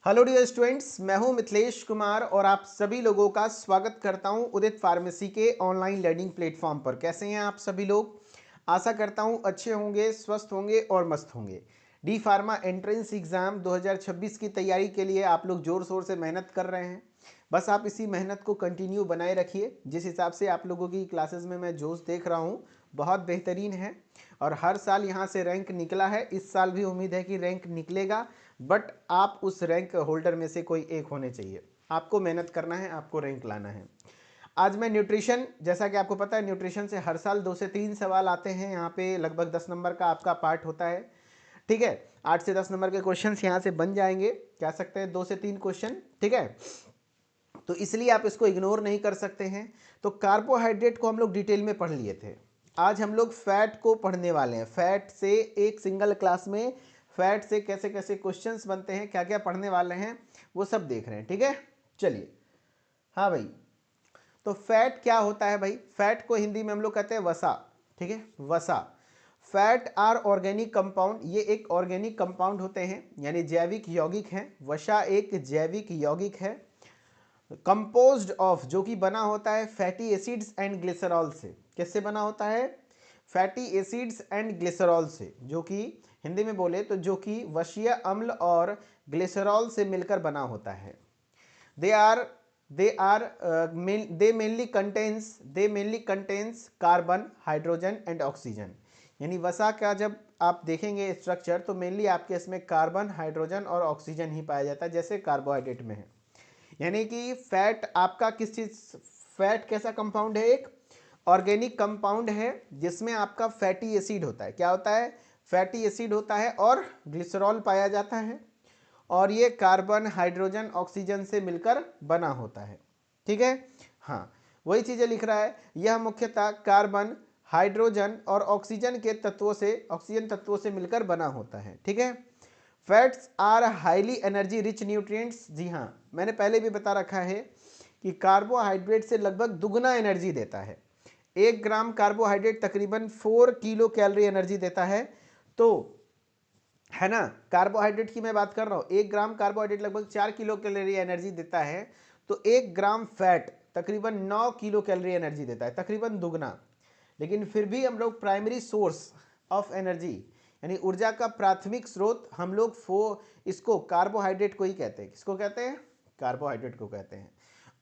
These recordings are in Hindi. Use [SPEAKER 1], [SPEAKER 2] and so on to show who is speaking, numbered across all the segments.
[SPEAKER 1] हेलो डियर स्टूडेंट्स, मैं हूं मिथिलेश कुमार और आप सभी लोगों का स्वागत करता हूं उदित फार्मेसी के ऑनलाइन लर्निंग प्लेटफॉर्म पर। कैसे हैं आप सभी लोग? आशा करता हूं अच्छे होंगे, स्वस्थ होंगे और मस्त होंगे। डी फार्मा एंट्रेंस एग्ज़ाम 2026 की तैयारी के लिए आप लोग ज़ोर शोर से मेहनत कर रहे हैं। बस आप इसी मेहनत को कंटिन्यू बनाए रखिए। जिस हिसाब से आप लोगों की क्लासेस में मैं जोश देख रहा हूँ बहुत बेहतरीन है और हर साल यहाँ से रैंक निकला है। इस साल भी उम्मीद है कि रैंक निकलेगा, बट आप उस रैंक होल्डर में से कोई एक होने चाहिए। आपको मेहनत करना है, आपको रैंक लाना है। आज मैं न्यूट्रिशन, जैसा कि आपको पता है न्यूट्रिशन से हर साल 2 से 3 सवाल आते हैं। यहाँ पे लगभग 10 नंबर का आपका पार्ट होता है, ठीक है। 8 से 10 नंबर के क्वेश्चन यहाँ से बन जाएंगे, कह सकते हैं 2 से 3 क्वेश्चन, ठीक है। तो इसलिए आप इसको इग्नोर नहीं कर सकते हैं। तो कार्बोहाइड्रेट को हम लोग डिटेल में पढ़ लिए थे। आज हम लोग फैट को पढ़ने वाले हैं। फैट से एक सिंगल क्लास में फैट से कैसे कैसे क्वेश्चंस बनते हैं, क्या क्या पढ़ने वाले हैं, वो सब देख रहे हैं, ठीक है। चलिए, हाँ भाई, तो फैट क्या होता है भाई? फैट को हिंदी में हम लोग कहते हैं वसा, ठीक है, वसा। फैट आर ऑर्गेनिक कंपाउंड, ये एक ऑर्गेनिक कंपाउंड होते हैं, यानी जैविक यौगिक हैं। वसा एक जैविक यौगिक है, कंपोज्ड ऑफ, जो कि बना होता है फैटी एसिड्स एंड ग्लिसरॉल से। किससे बना होता है? फैटी एसिड्स एंड ग्लिसरॉल से, जो कि हिंदी में बोले तो जो कि वशीय अम्ल और ग्लिसरॉल से मिलकर बना होता है। दे mainly contains carbon, hydrogen and oxygen. यानी वसा का जब आप देखेंगे स्ट्रक्चर तो मेनली आपके इसमें कार्बन, हाइड्रोजन और ऑक्सीजन ही पाया जाता है, जैसे कार्बोहाइड्रेट में है। यानी कि फैट आपका किस चीज, फैट कैसा कंपाउंड है? एक ऑर्गेनिक कंपाउंड है जिसमें आपका फैटी एसिड होता है। क्या होता है? फैटी एसिड होता है और ग्लिसरॉल पाया जाता है, और ये कार्बन, हाइड्रोजन, ऑक्सीजन से मिलकर बना होता है, ठीक है। हाँ, वही चीजें लिख रहा है। यह मुख्यतः कार्बन, हाइड्रोजन और ऑक्सीजन के तत्वों से, ऑक्सीजन तत्वों से मिलकर बना होता है, ठीक है। Fats are highly energy rich nutrients. जी हाँ, मैंने पहले भी बता रखा है कि कार्बोहाइड्रेट से लगभग दुगना एनर्जी देता है। 1 ग्राम कार्बोहाइड्रेट तकरीबन 4 किलो कैलोरी एनर्जी देता है। तो है ना, कार्बोहाइड्रेट की मैं बात कर रहा हूँ। 1 ग्राम कार्बोहाइड्रेट लगभग 4 किलो कैलोरी एनर्जी देता है, तो 1 ग्राम फैट तकरीबन 9 किलो कैलोरी एनर्जी देता है, तकरीबन दुगना। लेकिन फिर भी हम लोग प्राइमरी सोर्स ऑफ एनर्जी, यानी ऊर्जा का प्राथमिक स्रोत, हम लोग इसको कार्बोहाइड्रेट को ही कहते हैं। किसको कहते हैं? कार्बोहाइड्रेट को कहते हैं।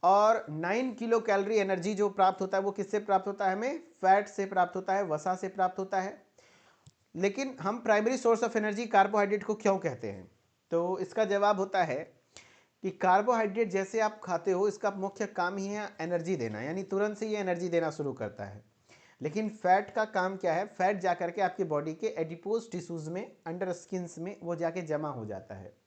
[SPEAKER 1] और 9 किलो कैलोरी एनर्जी जो प्राप्त होता है वो किससे प्राप्त होता है? हमें फैट से प्राप्त होता है, वसा से प्राप्त होता है। लेकिन हम primary source of energy carbohydrate को क्यों कहते हैं? तो इसका जवाब होता है कि कार्बोहाइड्रेट जैसे आप खाते हो, इसका मुख्य काम ही है एनर्जी देना, यानी तुरंत से ये एनर्जी देना शुरू करता है। लेकिन फैट का काम क्या है? फैट जाकर के आपके बॉडी के एडिपोज टिश्यूज में, अंडर स्किन्स में वो जाके जमा हो जाता है।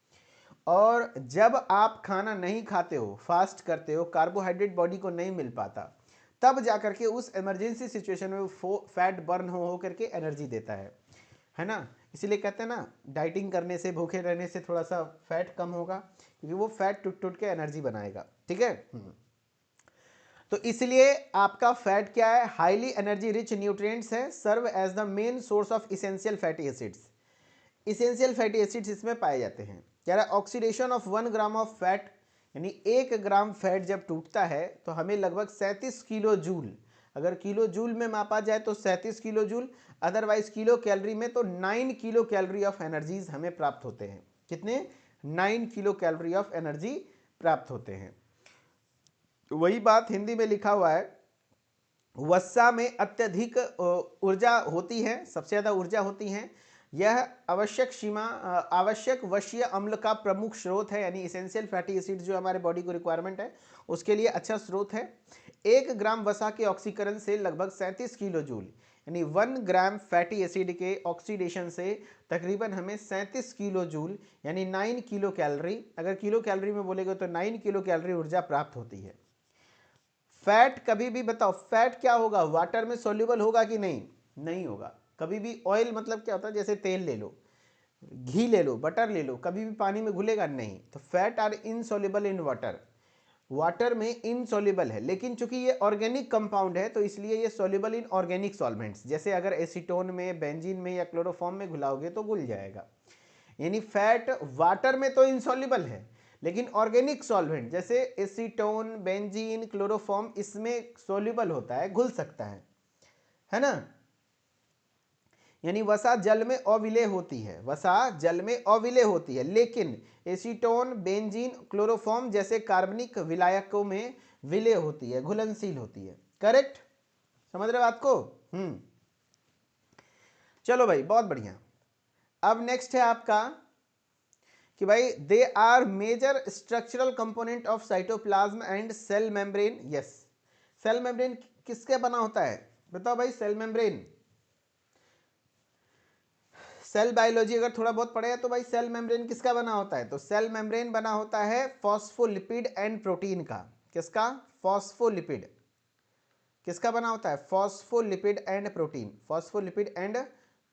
[SPEAKER 1] और जब आप खाना नहीं खाते हो, फास्ट करते हो, कार्बोहाइड्रेट बॉडी को नहीं मिल पाता, तब जाकर के उस इमरजेंसी सिचुएशन में वो फैट बर्न हो करके एनर्जी देता है ना। इसीलिए कहते हैं ना, डाइटिंग करने से, भूखे रहने से थोड़ा सा फैट कम होगा, क्योंकि वो फैट टूट टूट के एनर्जी बनाएगा, ठीक है। तो इसलिए आपका फैट क्या है? हाईली एनर्जी रिच न्यूट्रिएंट्स है, serve as the main source of essential fatty acids. Essential fatty acids इसमें पाए जाते हैं। कह रहा है oxidation of 1 gram of fat, यानी 1 ग्राम फैट जब टूटता है तो हमें लगभग 37 किलो जूल, अगर किलो जूल में मापा जाए तो 37 kilo joule, otherwise kilo calorie में तो 9 किलो कैलोरी ऑफ एनर्जीज हमें प्राप्त होते हैं। कितने? 9 किलो कैलोरी ऑफ एनर्जी प्राप्त होते हैं। वही बात हिंदी में लिखा हुआ है, वसा में अत्यधिक ऊर्जा होती है, सबसे ज़्यादा ऊर्जा होती है। यह आवश्यक वशीय अम्ल का प्रमुख स्रोत है, यानी इसेंशियल फैटी एसिड जो हमारे बॉडी को रिक्वायरमेंट है उसके लिए अच्छा स्रोत है। 1 ग्राम वसा के ऑक्सीकरण से लगभग 37 किलो जूल, यानी 1 ग्राम फैटी एसिड के ऑक्सीडेशन से तकरीबन हमें 37 किलो जूल, यानी 9 किलो कैलोरी, अगर किलो कैलोरी में बोलेगा तो 9 किलो कैलोरी ऊर्जा प्राप्त होती है। फैट कभी भी, बताओ, फैट क्या होगा? वाटर में सोल्यूबल होगा कि नहीं? नहीं होगा कभी भी। ऑयल मतलब क्या होता है? जैसे तेल ले लो, घी ले लो, बटर ले लो, कभी भी पानी में घुलेगा नहीं। तो fat are insoluble in water, water में इनसॉल्युबल है। लेकिन चूंकि ये ऑर्गेनिक कंपाउंड है तो इसलिए ये सॉल्युबल इन ऑर्गेनिक सॉल्वेंट्स, जैसे अगर एसीटोन में, बेंजीन में या क्लोरोफॉर्म में घुलाओगे तो घुल जाएगा। यानी फैट वाटर में तो इनसॉल्युबल है, लेकिन ऑर्गेनिक सॉल्वेंट जैसे एसीटोन, बेंजीन, क्लोरोफॉर्म इसमें सोल्यूबल होता है, घुल सकता है ना। यानी वसा जल में अविलेय होती है, वसा जल में अविलेय होती है, लेकिन एसीटोन, बेंजीन, क्लोरोफॉर्म जैसे कार्बनिक विलायकों में विलेय होती है, घुलनशील होती है। करेक्ट, समझ रहे बात को? चलो भाई, बहुत बढ़िया। अब नेक्स्ट है आपका कि भाई they are major structural component of cytoplasm and cell membrane. Yes, cell membrane किसके बना होता है बताओ भाई? सेल मेम्ब्रेन, सेल बायोलॉजी अगर थोड़ा बहुत पढ़े तो भाई सेल मेम्ब्रेन किसका बना होता है? तो सेल मेम्ब्रेन बना होता है फॉस्फोलिपिड एंड प्रोटीन का। किसका? फॉस्फोलिपिड। किसका बना होता है? Phospholipid and protein. Phospholipid and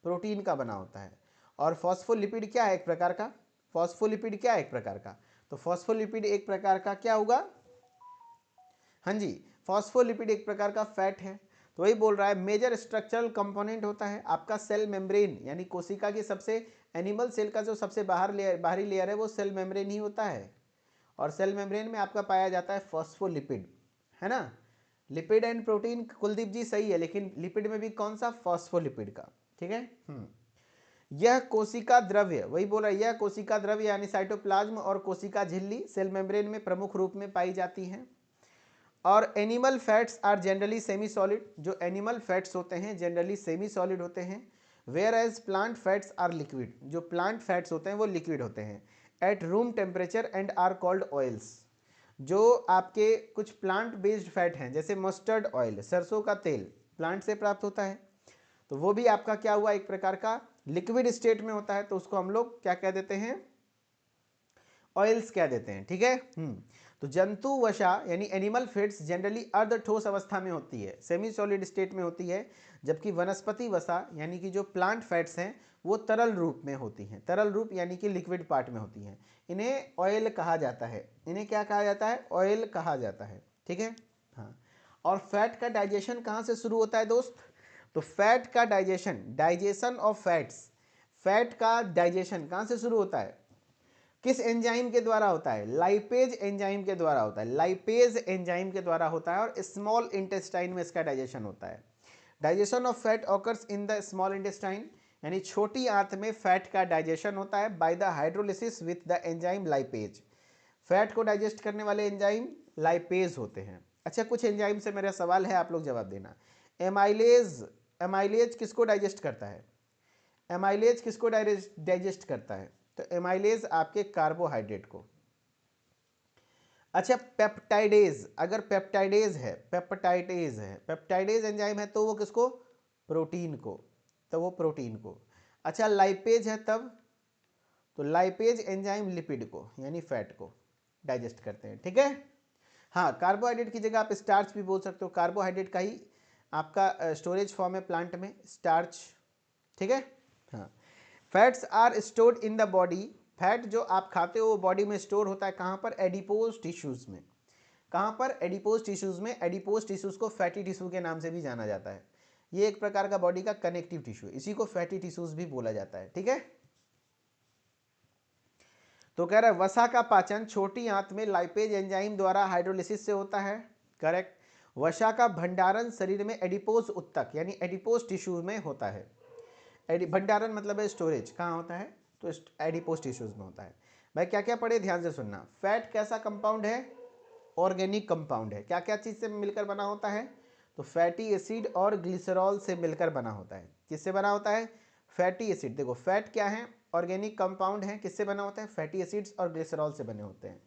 [SPEAKER 1] protein का बना होता है। और फॉस्फोलिपिड क्या है? एक प्रकार का फॉस्फोलिपिड क्या है? एक प्रकार का, तो फॉस्फोलिपिड एक प्रकार का क्या होगा? हाँ जी, फॉस्फोलिपिड एक प्रकार का फैट है। तो वही बोल रहा है मेजर स्ट्रक्चरल कंपोनेंट होता है आपका सेल मेम्ब्रेन, यानी कोशिका की सबसे, एनिमल सेल का जो सबसे बाहरी लेयर है वो सेल मेम्ब्रेन ही होता है। और सेल मेम्ब्रेन में आपका पाया जाता है फॉस्फोलिपिड, है ना। लिपिड एंड प्रोटीन कुलदीप जी सही है, लेकिन लिपिड में भी कौन सा? फॉस्फोलिपिड का। ठीक है। यह कोशिका द्रव्य, वही बोल रहा है, यह कोशिका द्रव्य यानी साइटोप्लाज्म और कोशिका झिल्ली सेल मेम्ब्रेन में प्रमुख रूप में पाई जाती हैं। और animal fats are generally semi solid, जो एनिमल फैट्स होते हैं जनरली सेमी सॉलिड होते हैं। Whereas plant fats are liquid, जो प्लांट फैट्स होते हैं वो लिक्विड होते हैं at room temperature and are called oils. जो आपके कुछ प्लांट बेस्ड फैट हैं जैसे मस्टर्ड ऑयल, सरसों का तेल प्लांट से प्राप्त होता है, तो वो भी आपका क्या हुआ? एक प्रकार का लिक्विड स्टेट में होता है, तो उसको हम लोग क्या कह देते हैं? ऑयल्स कह देते हैं। ठीक है। तो जंतु वसा यानी एनिमल फैट्स जनरली अर्ध ठोस अवस्था में होती है, सेमी सॉलिड स्टेट में होती है, जबकि वनस्पति वसा यानी कि जो प्लांट फैट्स हैं वो तरल रूप में होती हैं। तरल रूप यानी कि लिक्विड पार्ट में होती हैं। इन्हें ऑयल कहा जाता है। इन्हें क्या कहा जाता है? ऑयल कहा जाता है। ठीक है। हाँ, और फैट का डाइजेशन कहाँ से शुरू होता है दोस्त? तो फैट का डाइजेशन ऑफ फैट्स, फैट का डाइजेशन कहाँ से शुरू होता है? किस एंजाइम के द्वारा होता है? लाइपेज एंजाइम के द्वारा होता है। लाइपेज एंजाइम के द्वारा होता है और स्मॉल इंटेस्टाइन में इसका डाइजेशन होता है। Digestion of fat occurs in the small intestine, यानी छोटी आंत में फैट का डाइजेशन होता है by the hydrolysis with the enzyme lipase. Fat को डाइजेस्ट करने वाले एंजाइम लाइपेज होते हैं। अच्छा, कुछ एंजाइम से मेरा सवाल है, आप लोग जवाब देना। एमाइलेज, एमाइलेज किसको डाइजेस्ट करता है? एमाइलेज किसको डाइजेस्ट करता है? तो एमाइलेज आपके कार्बोहाइड्रेट को। अच्छा, पेप्टाइडेज, अगर पेप्टाइडेज है, पेप्टाइडेज एंजाइम है तो वो किसको? प्रोटीन को, तो वो प्रोटीन को। अच्छा, लाइपेज है तब, तो लाइपेज एंजाइम लिपिड को यानी फैट को डाइजेस्ट करते हैं। ठीक है। हाँ, कार्बोहाइड्रेट की जगह आप स्टार्च भी बोल सकते हो, कार्बोहाइड्रेट का ही आपका स्टोरेज फॉर्म है प्लांट में, स्टार्च। ठीक है। हाँ, fats are stored in the body, fat जो आप खाते हो वो बॉडी में स्टोर होता है। कहाँ पर? एडिपोज टिश्यूज में। कहाँ पर? एडिपोज टिश्यूज में। एडिपोज टिश्यूज को फैटी टिश्यू के नाम से भी जाना जाता है। ये एक प्रकार का बॉडी का कनेक्टिव टिश्यू है, इसी को फैटी टिश्यूज भी बोला जाता है। ठीक है। तो कह रहा है वसा का पाचन छोटी आंत में लाइपेज एंजाइम द्वारा हाइड्रोलिसिस से होता है। करेक्ट। वसा का भंडारण शरीर में एडिपोज उत्तक यानी एडिपोज टिश्यू में होता है। भंडारण मतलब है स्टोरेज, कहाँ होता है? तो एडिपोज टिश्यूज में होता है। भाई क्या क्या पढ़े, ध्यान से सुनना। फैट कैसा कंपाउंड है? ऑर्गेनिक कंपाउंड है। क्या क्या चीज़ से मिलकर बना होता है? तो फैटी एसिड और ग्लिसरॉल से मिलकर बना होता है। किससे बना होता है? Fatty acid. देखो फैट क्या है? ऑर्गेनिक कंपाउंड है। किससे बना होता है? फैटी एसिड्स और ग्लिसरॉल से बने होते हैं।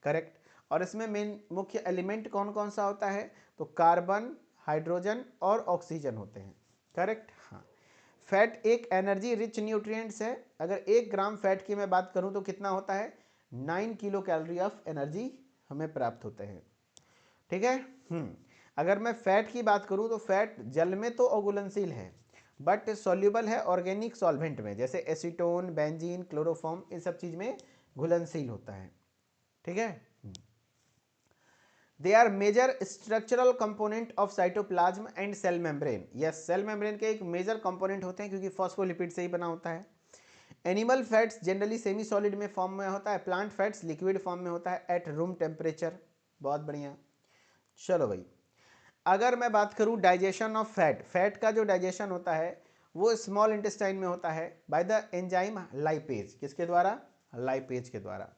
[SPEAKER 1] करेक्ट। और इसमें मेन मुख्य एलिमेंट कौन कौन सा होता है? तो कार्बन, हाइड्रोजन और ऑक्सीजन होते हैं। करेक्ट। हाँ, फैट एक एनर्जी रिच न्यूट्रिएंट्स है। अगर 1 ग्राम फैट की मैं बात करूं तो कितना होता है? 9 किलो कैलोरी ऑफ एनर्जी हमें प्राप्त होते हैं। ठीक है। अगर मैं फैट की बात करूं तो फैट जल में तो अघुलनशील है, बट सॉल्युबल है ऑर्गेनिक सॉल्वेंट में, जैसे एसीटोन, बेंजीन, क्लोरोफॉर्म, इन सब चीज में घुलनशील होता है। ठीक है। They are major structural component of cytoplasm and cell membrane. Yes, cell membrane के एक मेजर कंपोनेंट होते हैं क्योंकि फॉस्फोलिपिड से ही बना होता है। Animal fats generally semi solid में फॉर्म में होता है, प्लांट फैट्स लिक्विड फॉर्म में होता है एट रूम टेम्परेचर। बहुत बढ़िया। चलो भाई, अगर मैं बात करूं डाइजेशन ऑफ फैट, फैट का जो डाइजेशन होता है वो स्मॉल इंटेस्टाइन में होता है बाय द एंजाइम लाइपेज। किसके द्वारा? लाइपेज के द्वारा।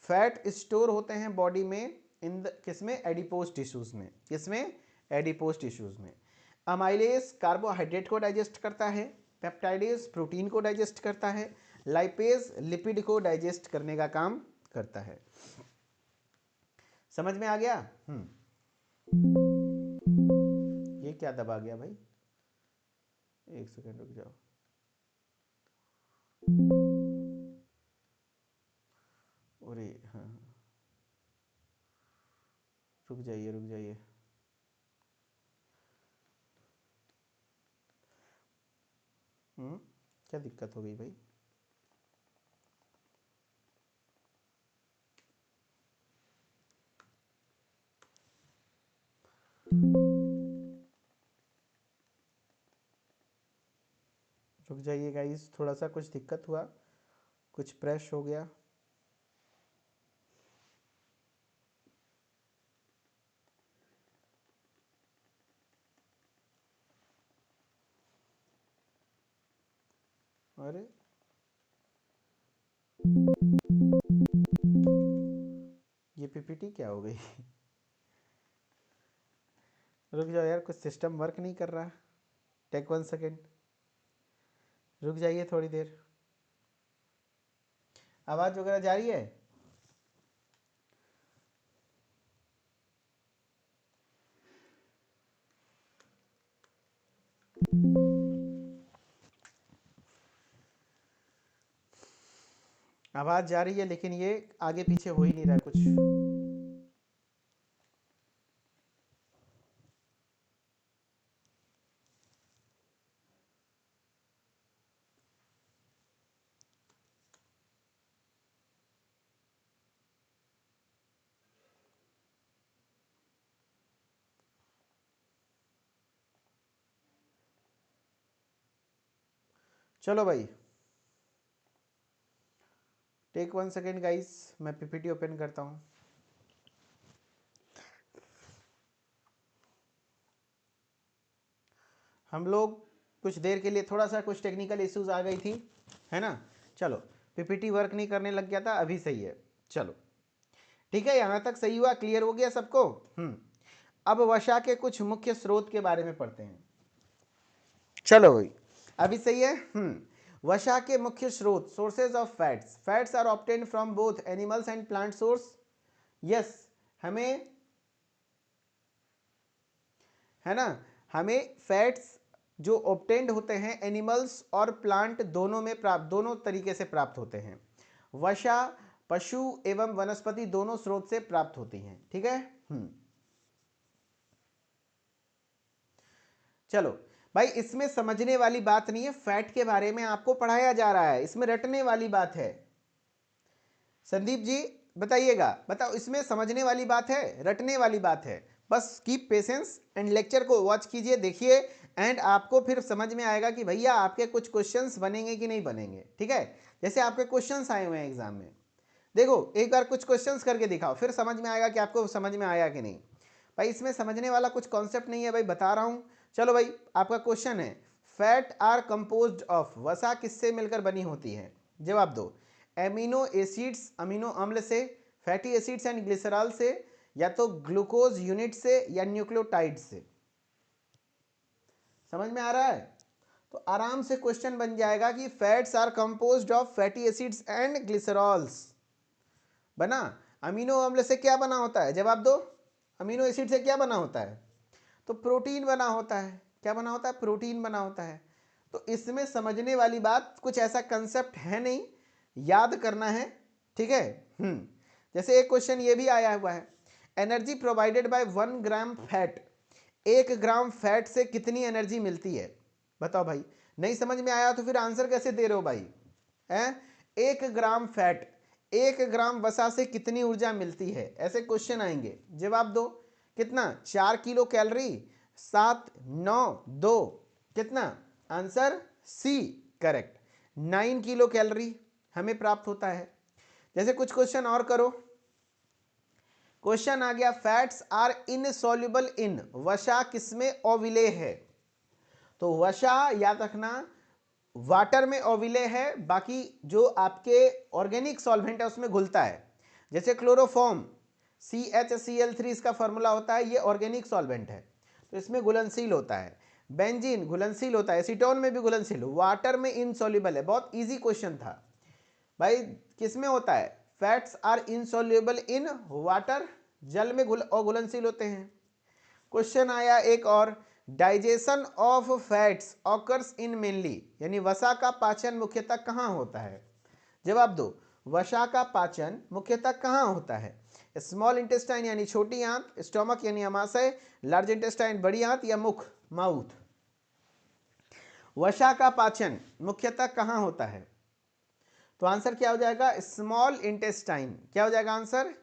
[SPEAKER 1] फैट स्टोर होते हैं बॉडी में इन किसमें? एडिपोज टिश्यूज में। किसमें? एडिपोज टिश्यूज में। अमाइलेज कार्बोहाइड्रेट को डाइजेस्ट करता है, पेप्टाइडेज प्रोटीन को डाइजेस्ट करता है, लाइपेज लिपिड को डाइजेस्ट करने का काम करता है। समझ में आ गया? ये क्या दबा गया भाई? एक सेकंड रुक जाओ। अरे हाँ, रुक जाइए रुक जाइए। क्या दिक्कत हो गई भाई? रुक जाइए गाइस, थोड़ा सा कुछ दिक्कत हुआ, कुछ प्रेस हो गया। अरे ये पीपीटी क्या हो गई? रुक जाओ यार, कुछ सिस्टम वर्क नहीं कर रहा। टेक 1 सेकेंड, रुक जाइए थोड़ी देर। आवाज़ वगैरह जा रही है? आवाज़ जा रही है लेकिन ये आगे पीछे हो ही नहीं रहा कुछ। चलो भाई, टेक 1 सेकेंड गाइस, मैं पीपीटी ओपन करता हूँ। हम लोग कुछ देर के लिए थोड़ा सा कुछ टेक्निकल इश्यूज आ गई थी, है ना। चलो, पीपीटी वर्क नहीं करने लग गया था, अभी सही है। चलो ठीक है, यहाँ तक सही हुआ, क्लियर हो गया सबको। अब वसा के कुछ मुख्य स्रोत के बारे में पढ़ते हैं। चलो भाई, अभी सही है। वसा के मुख्य स्रोत, sources of fats. Fats are obtained from both animals and plant source. Yes, हमें, है ना, हमें फैट्स जो ऑब्टेन्ड होते हैं एनिमल्स और प्लांट दोनों में प्राप्त, दोनों तरीके से प्राप्त होते हैं। वसा पशु एवं वनस्पति दोनों स्रोत से प्राप्त होती हैं। ठीक है। चलो भाई, इसमें समझने वाली बात नहीं है, फैट के बारे में आपको पढ़ाया जा रहा है, इसमें रटने वाली बात है। संदीप जी बताइएगा, बताओ, इसमें समझने वाली बात है, रटने वाली बात है? बस कीप पेशेंस एंड लेक्चर को वॉच कीजिए, देखिए, एंड आपको फिर समझ में आएगा कि भैया आपके कुछ क्वेश्चंस बनेंगे कि नहीं बनेंगे। ठीक है, जैसे आपके क्वेश्चंस आए हुए हैं एग्जाम में, देखो एक बार कुछ क्वेश्चंस करके दिखाओ, फिर समझ में आएगा कि आपको समझ में आया कि नहीं। भाई इसमें समझने वाला कुछ कॉन्सेप्ट नहीं है भाई, बता रहा हूँ। चलो भाई, आपका क्वेश्चन है, फैट आर कंपोज्ड ऑफ, वसा किससे मिलकर बनी होती है? जवाब दो। एमिनो एसिड्स, अमीनो अम्ल से, फैटी एसिड्स एंड ग्लिसरॉल से, या तो ग्लूकोज यूनिट से, या न्यूक्लियोटाइड से। समझ में आ रहा है? तो आराम से क्वेश्चन बन जाएगा कि fats are composed of fatty acids and glycerols. बना। अमीनो अम्ल से क्या बना होता है? जवाब दो। अमीनो एसिड से क्या बना होता है? तो प्रोटीन बना होता है। क्या बना होता है? प्रोटीन बना होता है। तो इसमें समझने वाली बात, कुछ ऐसा कंसेप्ट है नहीं, याद करना है। ठीक है। जैसे एक क्वेश्चन ये भी आया हुआ है, energy provided by 1 gram fat, 1 gram fat से कितनी एनर्जी मिलती है? बताओ भाई, नहीं समझ में आया तो फिर आंसर कैसे दे रहे हो भाई? है 1 ग्राम फैट, 1 ग्राम वसा से कितनी ऊर्जा मिलती है, ऐसे क्वेश्चन आएंगे। जवाब दो। कितना? 4 किलो कैलोरी, 7 9 2, कितना? Answer C correct. 9 kilo calorie हमें प्राप्त होता है। जैसे कुछ क्वेश्चन और करो। क्वेश्चन आ गया फैट्स आर इनसॉल्युबल इन, वसा किसमें ओविले है? तो वसा याद रखना वाटर में ओविले है, बाकी जो आपके ऑर्गेनिक सॉल्वेंट है उसमें घुलता है। जैसे क्लोरोफॉर्म CHCl3 इसका फॉर्मूला होता है, ये ऑर्गेनिक सॉल्वेंट है तो इसमें घुलनशील होता है। बेंजीन घुलनशील होता है, एसीटोन में भी घुलनशील, वाटर में इनसॉल्युबल है। बहुत इजी क्वेश्चन था भाई। किसमें होता है? Fats are insoluble in water, जल में घुलनशील होते हैं। क्वेश्चन आया एक और, digestion of fats occurs in mainly, यानी वसा का पाचन मुख्यतः कहाँ होता है? जवाब दो, वसा का पाचन मुख्यतः कहाँ होता है? स्मॉल इंटेस्टाइन यानी छोटी आंत, स्टोमक यानी अमाशय, लार्ज इंटेस्टाइन बड़ी आंत, या मुख माउथ। वसा का पाचन मुख्यतः कहाँ होता है? तो आंसर क्या हो जाएगा? Small intestine. क्या हो जाएगा आंसर?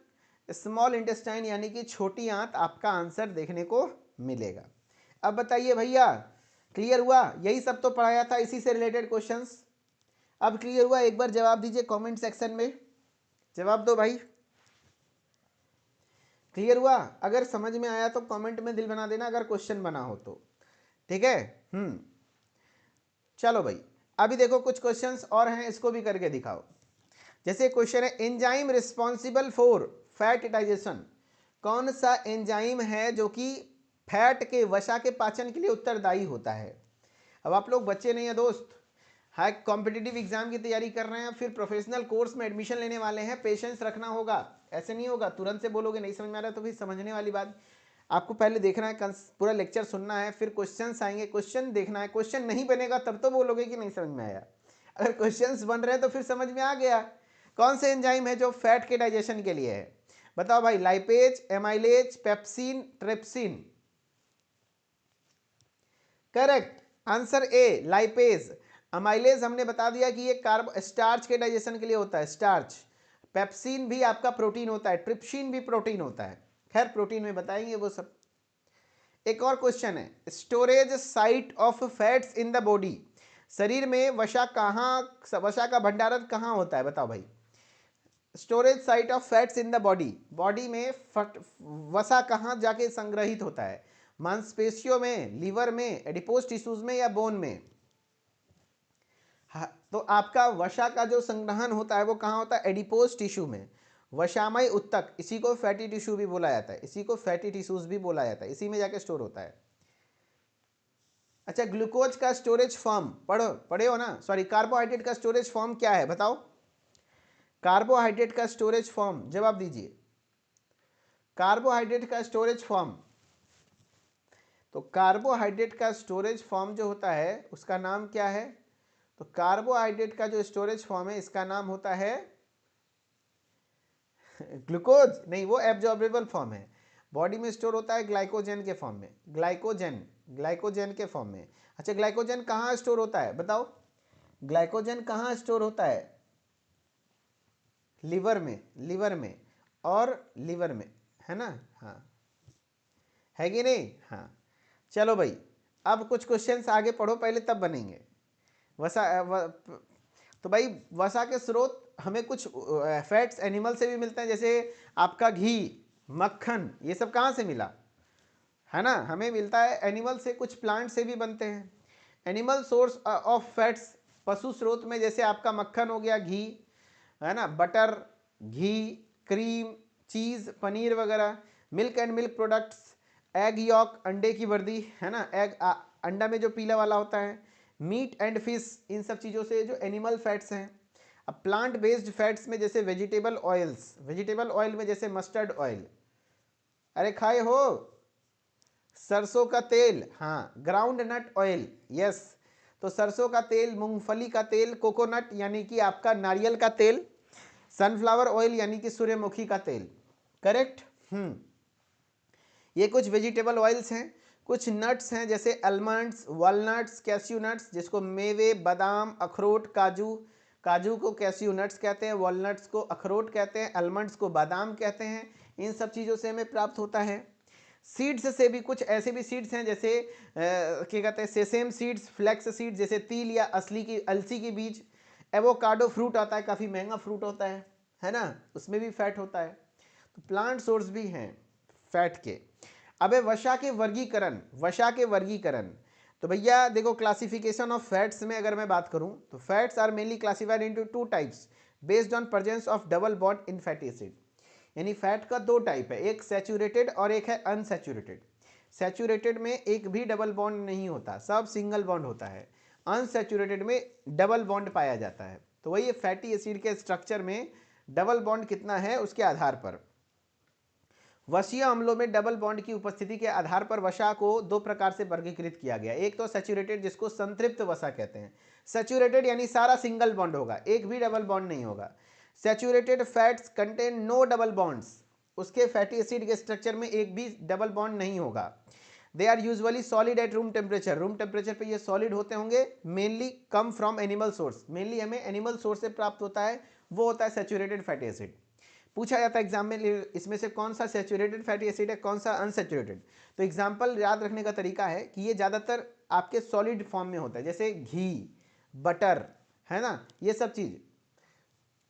[SPEAKER 1] स्मॉल इंटेस्टाइन यानी कि छोटी आंत आपका आंसर देखने को मिलेगा। अब बताइए भैया, क्लियर हुआ? यही सब तो पढ़ाया था, इसी से रिलेटेड क्वेश्चंस। अब क्लियर हुआ? एक बार जवाब दीजिए कमेंट सेक्शन में, जवाब दो भाई। क्लियर हुआ? अगर समझ में आया तो कमेंट में दिल बना देना, अगर क्वेश्चन बना हो तो। ठीक है? चलो भाई, अभी देखो कुछ क्वेश्चंस और हैं, इसको भी करके दिखाओ। जैसे क्वेश्चन है, enzyme responsible for fat digestion. कौन सा एंजाइम है जो कि फैट के, वसा के पाचन के लिए उत्तरदायी होता है? अब आप लोग बच्चे नहीं है दोस्त, हाई कॉम्पिटिटिव एग्जाम की तैयारी कर रहे हैं, फिर प्रोफेशनल कोर्स में एडमिशन लेने वाले हैं, पेशेंस रखना होगा। ऐसे नहीं होगा तुरंत से बोलोगे नहीं समझ में आ रहा, तो फिर समझने वाली बात। आपको पहले देखना है, पूरा लेक्चर सुनना है, फिर क्वेश्चंस आएंगे, क्वेश्चन देखना है। क्वेश्चन नहीं बनेगा तब तो बोलोगे कि नहीं समझ में आया। अगर क्वेश्चंस बन रहे हैं तो फिर समझ में आ गया। कौन से एंजाइम है जो फैट के डाइजेशन के लिए है? बताओ भाई, lipase, amylase, pepsin, trypsin. Correct answer ए, लाइपेज। अमाइलेज हमने बता दिया कि ये कार्ब स्टार्च के डाइजेशन के लिए होता है, स्टार्च। पेप्सिन भी आपका प्रोटीन होता है, ट्रिप्सिन भी प्रोटीन होता है। खैर प्रोटीन में बताएंगे वो सब। एक और क्वेश्चन है, storage site of fats in the body. शरीर में वसा का भंडारण कहाँ होता है? बताओ भाई। Storage site of fats in the body, body में वसा कहाँ जाके संग्रहित होता है? मांसपेशियों में, लीवर में, एडिपोज टिश्यूज में, या बोन में? हाँ, तो आपका वसा का जो संग्रहण होता है वो कहाँ होता है? एडिपोज टिश्यू में। वसामय उत्तक, इसी को फैटी टिश्यू भी बोला जाता है, इसी को फैटी टिश्यूज भी बोला जाता है, इसी में जाके स्टोर होता है। अच्छा, ग्लूकोज का स्टोरेज फॉर्म पढ़े हो ना? सॉरी, कार्बोहाइड्रेट का स्टोरेज फॉर्म क्या है? बताओ, कार्बोहाइड्रेट का स्टोरेज फॉर्म, जवाब दीजिए। कार्बोहाइड्रेट का स्टोरेज फॉर्म, तो कार्बोहाइड्रेट का स्टोरेज फॉर्म जो होता है उसका नाम क्या है? तो कार्बोहाइड्रेट का जो स्टोरेज फॉर्म है इसका नाम होता है ग्लूकोज नहीं, वो एब्जॉर्बेबल फॉर्म है। बॉडी में स्टोर होता है ग्लाइकोजन के फॉर्म में, ग्लाइकोजन के फॉर्म में। अच्छा, ग्लाइकोजन कहाँ स्टोर होता है? बताओ, ग्लाइकोजन कहाँ स्टोर होता है? लीवर में और लीवर में, है ना? हाँ, है कि नहीं? हाँ, चलो भाई, अब कुछ क्वेश्चंस आगे पढ़ो पहले, तब बनेंगे। तो भाई वसा के स्रोत हमें कुछ फैट्स एनिमल से भी मिलते हैं, जैसे आपका घी, मक्खन, ये सब कहाँ से मिला? है ना, हमें मिलता है एनिमल से, कुछ प्लांट से भी बनते हैं। एनिमल सोर्स ऑफ फैट्स, पशु स्रोत में जैसे आपका मक्खन हो गया, घी, है ना, बटर, घी, क्रीम, चीज़, पनीर वगैरह। Milk and milk products, egg York, अंडे की वर्दी, है ना, एग अंडा में जो पीला वाला होता है, मीट एंड फिश, इन सब चीज़ों से जो एनिमल फैट्स हैं। अब प्लांट बेस्ड फैट्स में जैसे वेजिटेबल ऑयल्स, वेजिटेबल ऑयल में जैसे मस्टर्ड ऑयल, अरे खाए हो, सरसों का तेल, हाँ, ग्राउंड नट ऑयल, यस। तो सरसों का तेल, मूंगफली का तेल, कोकोनट यानी कि आपका नारियल का तेल, सनफ्लावर ऑयल यानी कि सूर्यमुखी का तेल। करेक्ट। ये कुछ वेजिटेबल ऑयल्स हैं। कुछ नट्स हैं जैसे अलमंड्स, वॉलनट्स, कैश्यू नट्स, जिसको मेवे, बादाम, अखरोट, काजू, काजू को कैश्यू नट्स कहते हैं, वॉलनट्स को अखरोट कहते हैं, अलमंड्स को बादाम कहते हैं। इन सब चीज़ों से हमें प्राप्त होता है। सीड्स से भी कुछ ऐसे भी सीड्स हैं जैसे क्या कहते हैं, सेसेम सीड्स, फ्लैक्स सीड्स, जैसे तिल या अलसी की बीज, एवोकाडो फ्रूट आता है, काफ़ी महंगा फ्रूट होता है ना, उसमें भी फैट होता है। तो प्लांट सोर्स भी हैं फैट के। अब वसा के वर्गीकरण, वसा के वर्गीकरण, तो भैया देखो क्लासिफिकेशन ऑफ फैट्स में अगर मैं बात करूं तो fats are mainly classified into two types based on presence of double bond in fatty acid. यानी फैट का दो टाइप है, एक सैचुरेटेड और एक है अनसैचुरेटेड। सैचुरेटेड में एक भी डबल बॉन्ड नहीं होता, सब सिंगल बॉन्ड होता है। अनसैचुरेटेड में डबल बॉन्ड पाया जाता है। तो वही फैटी एसिड के स्ट्रक्चर में डबल बॉन्ड कितना है उसके आधार पर, वसीय अम्लों में डबल बॉन्ड की उपस्थिति के आधार पर वसा को दो प्रकार से वर्गीकृत किया गया। एक तो सैचुरेटेड, जिसको संतृप्त वसा कहते हैं। सैचुरेटेड यानी सारा सिंगल बॉन्ड होगा, एक भी डबल बॉन्ड नहीं होगा। Saturated fats contain no double bonds, उसके फैटी एसिड के स्ट्रक्चर में एक भी डबल बॉन्ड नहीं होगा। They are usually solid at room temperature, room temperature पे ये सॉलिड होते होंगे। Mainly come from animal source, mainly हमें एनिमल सोर्स से प्राप्त होता है, वो होता है सैचुरेटेड फैटी एसिड। पूछा जाता है एग्जाम में इसमें से कौन सा सैचुरेटेड फैटी एसिड है, कौन सा अनसैचुरेटेड। तो एग्जाम्पल याद रखने का तरीका है कि ये ज़्यादातर आपके सॉलिड फॉर्म में होता है, जैसे घी, बटर, है ना, ये सब चीज़।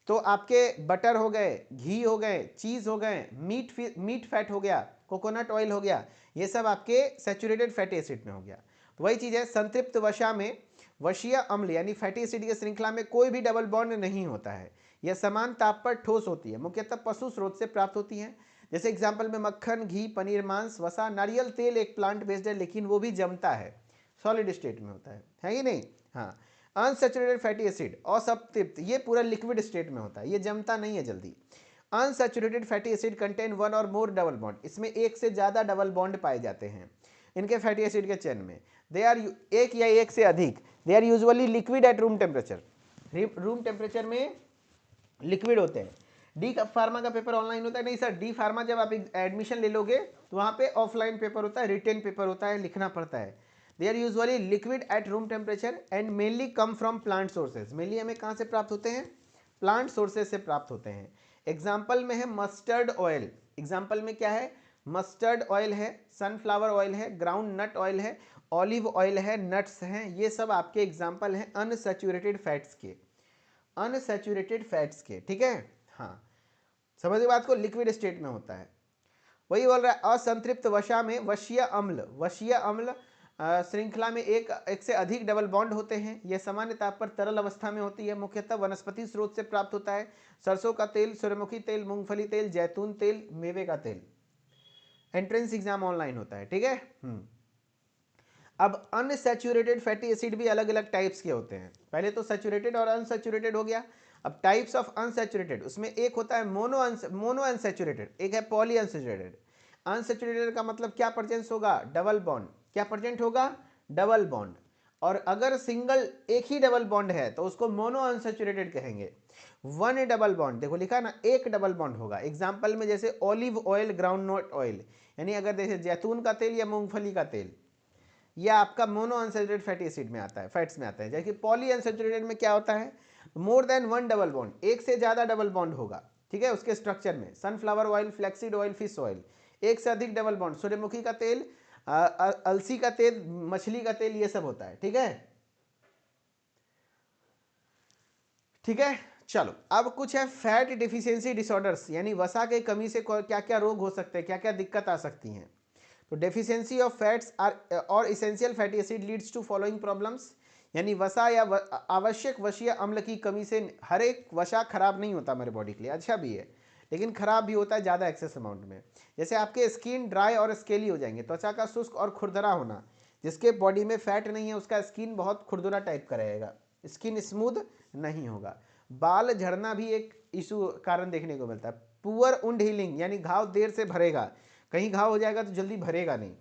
[SPEAKER 1] तो आपके बटर हो गए, घी हो गए, चीज़ हो गए, मीट फैट हो गया, कोकोनट ऑयल हो गया, ये सब आपके सैचुरेटेड फैटी एसिड में हो गया। तो वही चीज़ है, संतृप्त वसा में वशीय अम्ल यानी फैटी एसिड की श्रृंखला में कोई भी डबल बॉन्ड नहीं होता है। यह समान ताप पर ठोस होती है, मुख्यतः पशु स्रोत से प्राप्त होती है। जैसे एग्जाम्पल में मक्खन, घी, पनीर, मांस, वसा, नारियल तेल एक प्लांट बेस्ड है, लेकिन वो भी जमता है, सॉलिड स्टेट में होता है कि नहीं। हाँ, अनसैचुरेटेड फैटी एसिड असंतृप्त, ये पूरा लिक्विड स्टेट में होता है, ये जमता नहीं है जल्दी। Unsaturated fatty acid contain one और मोर डबल बॉन्ड, इसमें एक से ज़्यादा डबल बॉन्ड पाए जाते हैं इनके फैटी एसिड के चेन में। दे आर एक या एक से अधिक, they are usually liquid at room temperature, room temperature में लिक्विड होते हैं। डी फार्मा का पेपर ऑनलाइन होता है, नहीं सर, डी फार्मा जब आप एडमिशन ले लोगे तो वहाँ पे ऑफलाइन पेपर होता है, रिटेन पेपर होता है, लिखना पड़ता है। They are usually liquid at room temperature and mainly come from plant sources, mainly हमें कहाँ से प्राप्त होते हैं, प्लांट सोर्सेज से प्राप्त होते हैं। एग्जाम्पल में है मस्टर्ड ऑयल, एग्जाम्पल में क्या है, मस्टर्ड ऑयल है, सनफ्लावर ऑयल है, ग्राउंड नट ऑयल है, ऑलिव ऑयल है, नट्स हैं, ये सब आपके एग्जाम्पल हैं अनसैचुरेटेड फैट्स के, अनसैचुरेटेड फैट्स के, ठीक है। हाँ, समझ बात को, लिक्विड स्टेट में होता है। वही बोल रहा है असंतृप्त वसा में वशीय अम्ल, वशीय अम्ल श्रृंखला में एक से अधिक डबल बॉन्ड होते हैं। यह सामान्य ताप पर तरल अवस्था में होती है, मुख्यतः वनस्पति स्रोत से प्राप्त होता है। सरसों का तेल, सूर्यमुखी तेल, मूंगफली तेल, जैतून तेल, मेवे का तेल। एंट्रेंस एग्जाम ऑनलाइन होता है, ठीक है। अब अनसैचुरेटेड फैटी एसिड भी अलग अलग टाइप्स के होते हैं, पहले तो सैचुरेटेड और अनसैचुरेटेड हो गया। अब टाइप्स ऑफ अनसैचुरेटेड, उसमें एक होता है मोनो अनसैचुरेटेड, एक है पॉली अनसैचुरेटेड। अनसैचुरेटेड का मतलब क्या प्रेजेंस होगा, डबल बॉन्ड, क्या प्रेजेंट होगा, डबल बॉन्ड। और अगर सिंगल एक ही डबल बॉन्ड है तो उसको मोनो अनसैचुरेटेड कहेंगे। वन डबल बॉन्ड, देखो लिखा ना, एक डबल बॉन्ड होगा। एग्जाम्पल में जैसे olive oil, groundnut oil, यानी अगर जैसे जैतून का तेल या मूंगफली का तेल, यह आपका मोनो अनसैचुरेटेड फैटी एसिड में आता है, फैट्स में आता है। जबकि पॉली अनसैचुरेटेड में क्या होता है, more than one double bond, एक से ज्यादा डबल बॉन्ड होगा, ठीक है, उसके स्ट्रक्चर में। Sunflower oil, flaxseed oil, fish oil, एक से अधिक डबल बॉन्ड, सूर्यमुखी का तेल, अलसी का तेल, मछली का तेल, ये सब होता है, ठीक है। ठीक है, चलो अब कुछ है फैट डिफिशियंसी डिसऑर्डर्स, यानी वसा के कमी से क्या क्या रोग हो सकते हैं, क्या क्या दिक्कत आ सकती हैं। तो डेफिशिएंसी ऑफ फैट्स आर और essential fatty acid leads to following problems, यानी वसा या आवश्यक वशीय अम्ल की कमी से हर एक वसा खराब नहीं होता हमारे बॉडी के लिए, अच्छा भी है, लेकिन खराब भी होता है ज़्यादा एक्सेस अमाउंट में। जैसे आपके स्किन ड्राई और स्केली हो जाएंगे, त्वचा का शुष्क और खुरदरा होना, जिसके बॉडी में फैट नहीं है उसका स्किन बहुत खुरदरा टाइप का रहेगा, स्किन स्मूथ नहीं होगा। बाल झड़ना भी एक इशू कारण देखने को मिलता है। पुअर वुंड हीलिंग, यानी घाव देर से भरेगा, कहीं घाव हो जाएगा तो जल्दी भरेगा नहीं,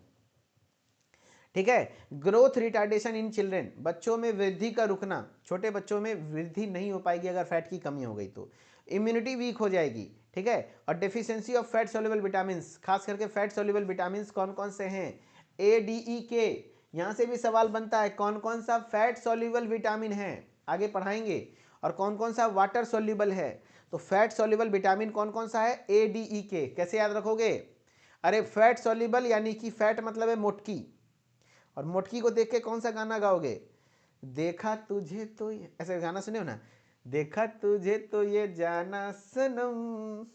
[SPEAKER 1] ठीक है। ग्रोथ रिटार्डेशन इन चिल्ड्रेन, बच्चों में वृद्धि का रुकना, छोटे बच्चों में वृद्धि नहीं हो पाएगी अगर फैट की कमी हो गई तो। इम्यूनिटी वीक हो जाएगी, ठीक है। और deficiency of fat soluble vitamin, खास करके फैट सोल्यूबल विटामिन कौन कौन से हैं, ए, डी, ई, के। यहाँ से भी सवाल बनता है कौन कौन सा फैट सोल्यूबल विटामिन है, आगे पढ़ाएंगे। और कौन कौन सा वाटर सोल्यूबल है। तो फैट सोल्यूबल विटामिन कौन कौन सा है, ए, डी, ई, के। कैसे याद रखोगे, अरे फैट सोल्यूबल यानी कि फैट मतलब है मोटकी, और मोटकी को देख के कौन सा गाना गाओगे, देखा तुझे तो, ऐसे गाना सुने हो ना, देखा तुझे तो ये जाना सनम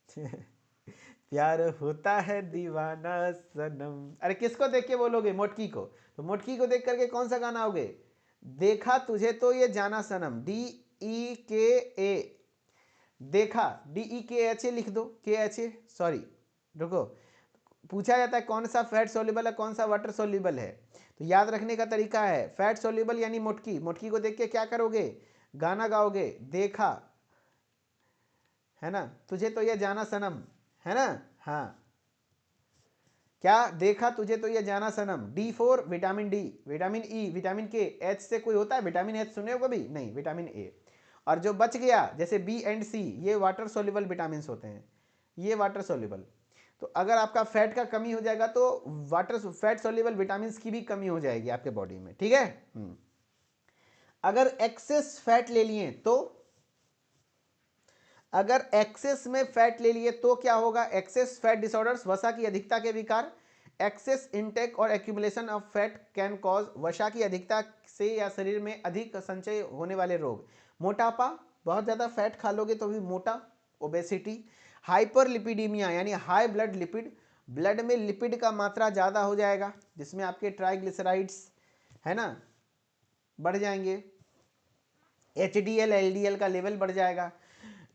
[SPEAKER 1] प्यार होता है दीवाना सनम। अरे किसको देख के बोलोगे? मोटकी को। तो मोटकी को देख करके कौन सा गाना होगे? देखा तुझे तो ये जाना सनम, DEKA, देखा, DEKHA लिख दो, KHA, सॉरी रुको, पूछा जाता है कौन सा फैट सोल्यूबल है कौन सा वाटर सोल्यूबल है। तो याद रखने का तरीका है, फैट सोल्यूबल यानी मोटकी, मोटकी को देख के क्या करोगे? गाना गाओगे, देखा है ना तुझे तो ये जाना सनम, है ना। हाँ, क्या? देखा तुझे तो ये जाना सनम। D4 vitamin D, vitamin E, vitamin के, एच से कोई होता है? विटामिन एच सुने हो कभी? नहीं, विटामिन ए। और जो बच गया जैसे बी एंड सी, ये वाटर सोल्यूबल विटामिन होते हैं, ये वाटर सोल्यूबल। तो अगर आपका फैट का कमी हो जाएगा तो वाटर फैट सोल्यूबल विटामिन की भी कमी हो जाएगी आपके बॉडी में, ठीक है। अगर एक्सेस फैट ले लिए तो, अगर एक्सेस में फैट ले लिए तो क्या होगा? एक्सेस फैट डिसऑर्डर्स, वसा की अधिकता के विकार। एक्सेस इंटेक और accumulation of fat can cause, वसा की अधिकता से या शरीर में अधिक संचय होने वाले रोग। मोटापा, बहुत ज़्यादा फैट खा लोगे तो भी मोटा, ओबेसिटी। हाइपरलिपिडीमिया यानी हाई ब्लड लिपिड, ब्लड में लिपिड का मात्रा ज़्यादा हो जाएगा जिसमें आपके ट्राइग्लिसराइड्स है ना बढ़ जाएंगे, HDL LDL का लेवल बढ़ जाएगा।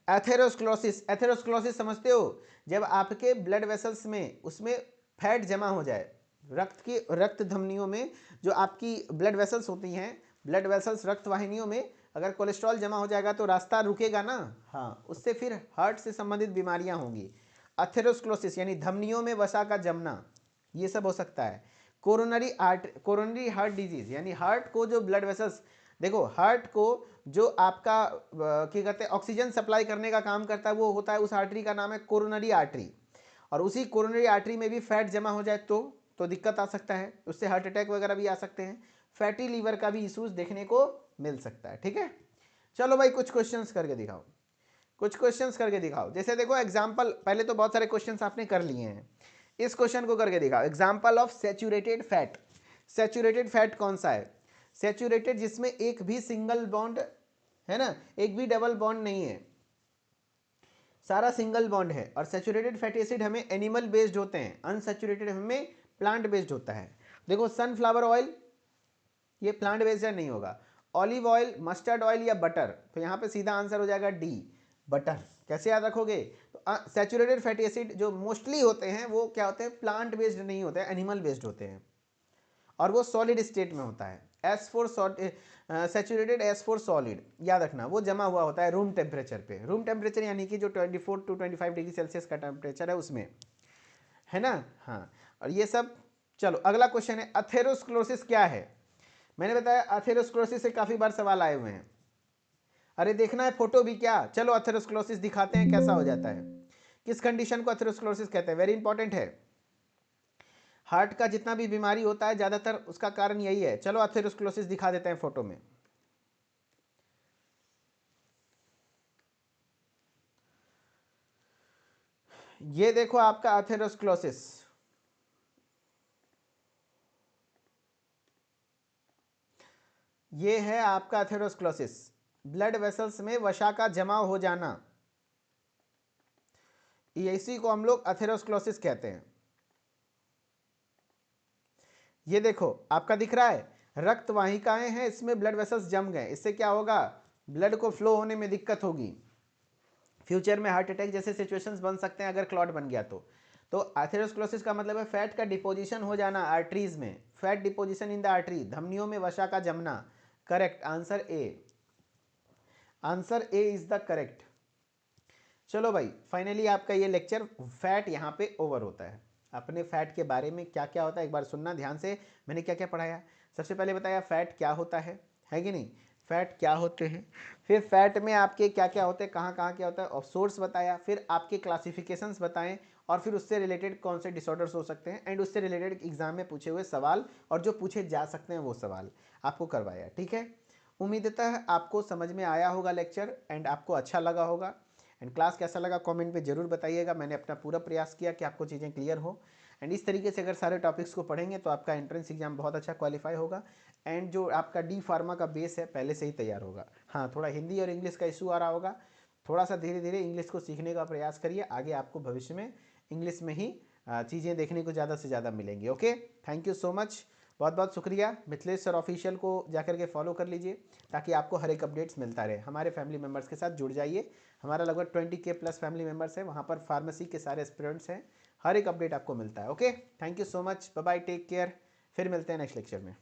[SPEAKER 1] एथेरोस्क्लोसिस, एथेरोस्क्लोसिस समझते हो? जब आपके ब्लड वेसल्स में उसमें फैट जमा हो जाए, रक्त धमनियों में जो आपकी ब्लड वेसल्स होती हैं, ब्लड वेसल्स रक्त वाहिनियों में अगर कोलेस्ट्रॉल जमा हो जाएगा तो रास्ता रुकेगा ना, हाँ, उससे फिर हार्ट से संबंधित बीमारियां होंगी। एथेरोस्क्लोसिस यानी धमनियों में वसा का जमना, ये सब हो सकता है। कोरोनरी हार्ट डिजीज यानी हार्ट को जो ब्लड वेसल्स, देखो हार्ट को जो आपका क्या कहते हैं ऑक्सीजन सप्लाई करने का काम करता है वो होता है, उस आर्टरी का नाम है कोरोनरी आर्टरी। और उसी कोरोनरी आर्टरी में भी फैट जमा हो जाए तो दिक्कत आ सकता है, उससे हार्ट अटैक वगैरह भी आ सकते हैं। फैटी लीवर का भी इशूज देखने को मिल सकता है, ठीक है। चलो भाई कुछ क्वेश्चंस करके दिखाओ, कुछ क्वेश्चंस करके दिखाओ। जैसे देखो एग्जाम्पल, पहले तो बहुत सारे क्वेश्चंस आपने कर लिए हैं, इस क्वेश्चन को करके दिखाओ। Example of saturated fat. Saturated fat कौन सा है? सैचुरेटेड जिसमें एक भी सिंगल बॉन्ड है ना, एक भी डबल बॉन्ड नहीं है, सारा सिंगल बॉन्ड है। और सैचुरेटेड फैटी एसिड हमें एनिमल बेस्ड होते हैं, अनसैचुरेटेड हमें प्लांट बेस्ड होता है। देखो सनफ्लावर ऑयल ये प्लांट बेस्ड नहीं होगा, ऑलिव ऑयल, मस्टर्ड ऑयल या बटर, तो यहाँ पे सीधा आंसर हो जाएगा डी, बटर। कैसे याद रखोगे? तो सैचुरेटेड फैटी एसिड जो मोस्टली होते हैं वो क्या होते हैं? प्लांट बेस्ड नहीं होते हैं, एनिमल बेस्ड होते हैं, और वो सॉलिड स्टेट में होता है। सैचुरेटेड S4 सॉलिड, याद रखना वो जमा हुआ होता है रूम टेम्परेचर पे। रूम टेम्परेचर यानी कि जो 24 to 25 डिग्री सेल्सियस का टेम्परेचर है उसमें, है ना। हाँ, और ये सब। चलो अगला क्वेश्चन है अथेरोस्क्लोसिस क्या है। मैंने बताया अथेरोस्क्लोसिस से काफी बार सवाल आए हुए हैं। अरे देखना है फोटो भी क्या? चलो अथेरोस्क्लोसिस दिखाते हैं कैसा हो जाता है। किस कंडीशन को अथेरोस्क्लोसिस कहते हैं? वेरी इंपॉर्टेंट है। हार्ट का जितना भी बीमारी होता है ज़्यादातर उसका कारण यही है। चलो अथेरोस्क्लोसिस दिखा देते हैं फोटो में। ये देखो आपका अथेरोस्क्लोसिस, ये है आपका अथेरोस्क्लोसिस, ब्लड वेसल्स में वसा का जमा हो जाना, इसी को हम लोग अथेरोस्क्लोसिस कहते हैं। ये देखो आपका दिख रहा है, रक्त वाहिकाएं हैं, इसमें ब्लड वेसल्स जम गए, इससे क्या होगा? ब्लड को फ्लो होने में दिक्कत होगी, फ्यूचर में हार्ट अटैक जैसे सिचुएशंस बन सकते हैं अगर क्लॉट बन गया तो एथेरोस्क्लोसिस का मतलब है फैट का डिपोजिशन हो जाना आर्टरीज में, fat deposition in the artery, धमनियों में वसा का जमना। Correct answer A, answer A is the correct. चलो भाई फाइनली आपका ये लेक्चर फैट यहाँ पे ओवर होता है। अपने फैट के बारे में क्या क्या होता है एक बार सुनना ध्यान से, मैंने क्या क्या पढ़ाया। सबसे पहले बताया फैट क्या होता है कि नहीं, फैट क्या होते हैं, फिर फैट में आपके क्या क्या होते हैं, कहाँ क्या होता है, और सोर्स बताया, फिर आपके क्लासिफिकेशंस बताएं, और फिर उससे रिलेटेड कौन से डिसऑर्डर्स हो सकते हैं, एंड उससे रिलेटेड एग्जाम में पूछे हुए सवाल और जो पूछे जा सकते हैं वो सवाल आपको करवाया, ठीक है। उम्मीदतः आपको समझ में आया होगा लेक्चर एंड आपको अच्छा लगा होगा। एंड क्लास कैसा लगा कमेंट पे जरूर बताइएगा। मैंने अपना पूरा प्रयास किया कि आपको चीज़ें क्लियर हो। एंड इस तरीके से अगर सारे टॉपिक्स को पढ़ेंगे तो आपका एंट्रेंस एग्जाम बहुत अच्छा क्वालिफाई होगा एंड जो आपका डी फार्मा का बेस है पहले से ही तैयार होगा। हाँ, थोड़ा हिंदी और इंग्लिश का इशू आ रहा होगा, थोड़ा सा धीरे धीरे इंग्लिश को सीखने का प्रयास करिए, आगे आपको भविष्य में इंग्लिश में ही चीज़ें देखने को ज़्यादा से ज़्यादा मिलेंगी। Okay, thank you so much, बहुत बहुत शुक्रिया। मिथिलेश सर ऑफिशियल को जाकर के फॉलो कर लीजिए ताकि आपको हर एक अपडेट्स मिलता रहे। हमारे फैमिली मेम्बर्स के साथ जुड़ जाइए, हमारा लगभग 20K प्लस फैमिली मेम्बर्स है, वहाँ पर फार्मेसी के सारे एस्पिरेंट्स हैं, हर एक अपडेट आपको मिलता है। Okay, thank you so much, bye bye, take care, फिर मिलते हैं नेक्स्ट लेक्चर में।